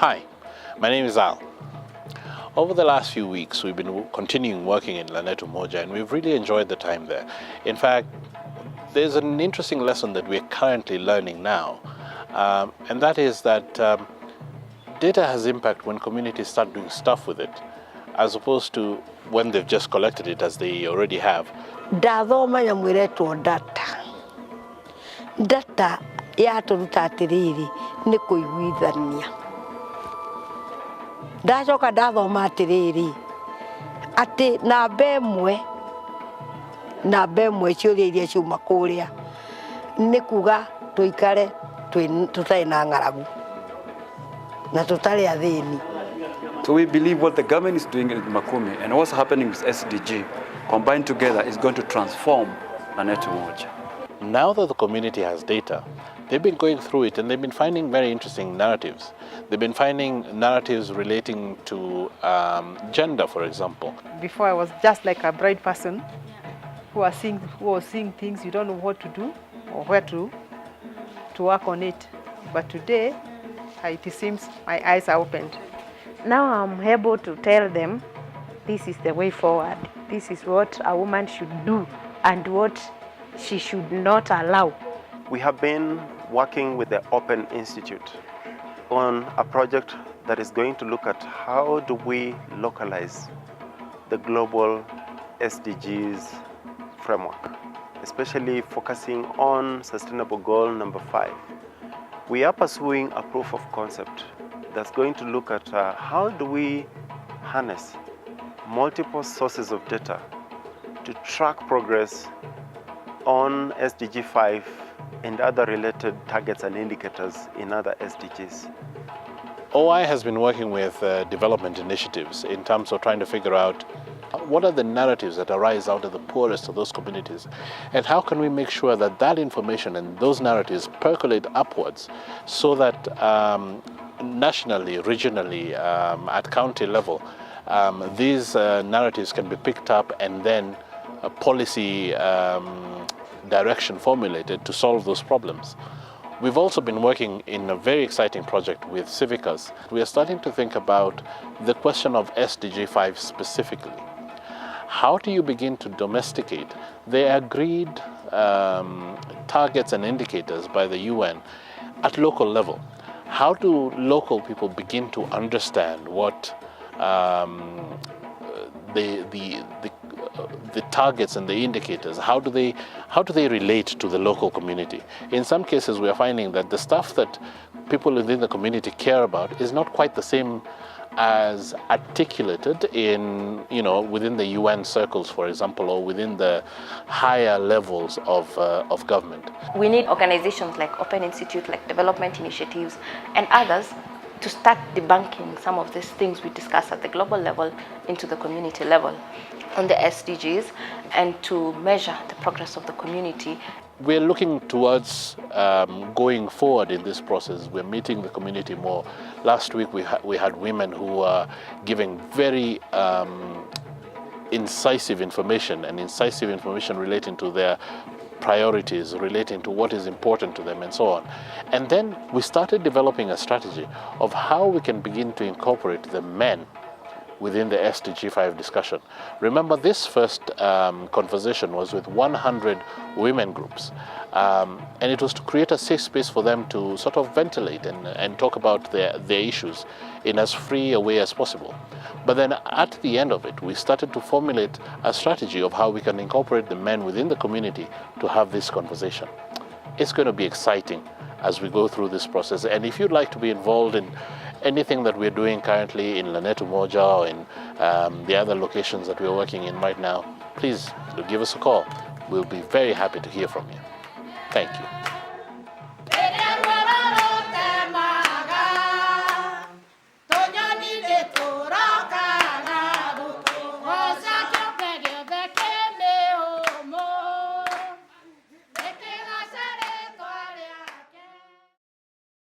Hi, my name is Al. Over the last few weeks, we've been continuing working in Lanetu Moja, and we've really enjoyed the time there. In fact, there's an interesting lesson that we're currently learning now, and that is that data has impact when communities start doing stuff with it, as opposed to when they've just collected it as they already have. Ndathoma nyamu iretwo data. Data yatũruta atĩrĩrĩ nĩ kũiguithania. Ndacoka ndathoma atĩrĩrĩ atĩ namba ĩmwe ciũria iria ciuma kũrĩa nĩ kuga tũikare tũtarĩ na ng'aragu na tũtarĩ athĩni. So we believe what the government is doing in Makumi and what's happening with SDG combined together is going to transform Lanetu Moja. Now that the community has data, they've been going through it and they've been finding very interesting narratives. They've been finding narratives relating to gender, for example. Before I was just like a bright person who was seeing things, you don't know what to do or where to work on it. But today, it seems my eyes are opened. Now I'm able to tell them this is the way forward. This is what a woman should do and what she should not allow. We have been working with the Open Institute on a project that is going to look at how do we localize the global SDGs framework, especially focusing on sustainable goal number 5. We are pursuing a proof of concept that's going to look at how do we harness multiple sources of data to track progress on SDG 5 and other related targets and indicators in other SDGs. OI has been working with development initiatives in terms of trying to figure out what are the narratives that arise out of the poorest of those communities, and how can we make sure that that information and those narratives percolate upwards so that nationally, regionally, at county level, these narratives can be picked up and then a policy direction formulated to solve those problems. We've also been working in a very exciting project with Civicus. We are starting to think about the question of SDG 5 specifically. How do you begin to domesticate the agreed targets and indicators by the UN at local level? How do local people begin to understand what the targets and the indicators, how do they relate to the local community? In some cases, we are finding that the stuff that people within the community care about is not quite the same as articulated in, within the UN circles, for example, or within the higher levels of government. We need organizations like Open Institute, like Development Initiatives, and others to start debunking some of these things we discuss at the global level into the community level on the SDGs, and to measure the progress of the community. We're looking towards going forward in this process. We're meeting the community more. Last week we had women who were giving very incisive information relating to their priorities, relating to what is important to them and so on. And then we started developing a strategy of how we can begin to incorporate the men within the SDG 5 discussion. Remember, this first conversation was with 100 women groups, and it was to create a safe space for them to sort of ventilate and talk about their issues in as free a way as possible. But then at the end of it, we started to formulate a strategy of how we can incorporate the men within the community to have this conversation. It's going to be exciting as we go through this process. And if you'd like to be involved in anything that we're doing currently in Lanetu Moja or in the other locations that we're working in right now, please give us a call. We'll be very happy to hear from you. Thank you.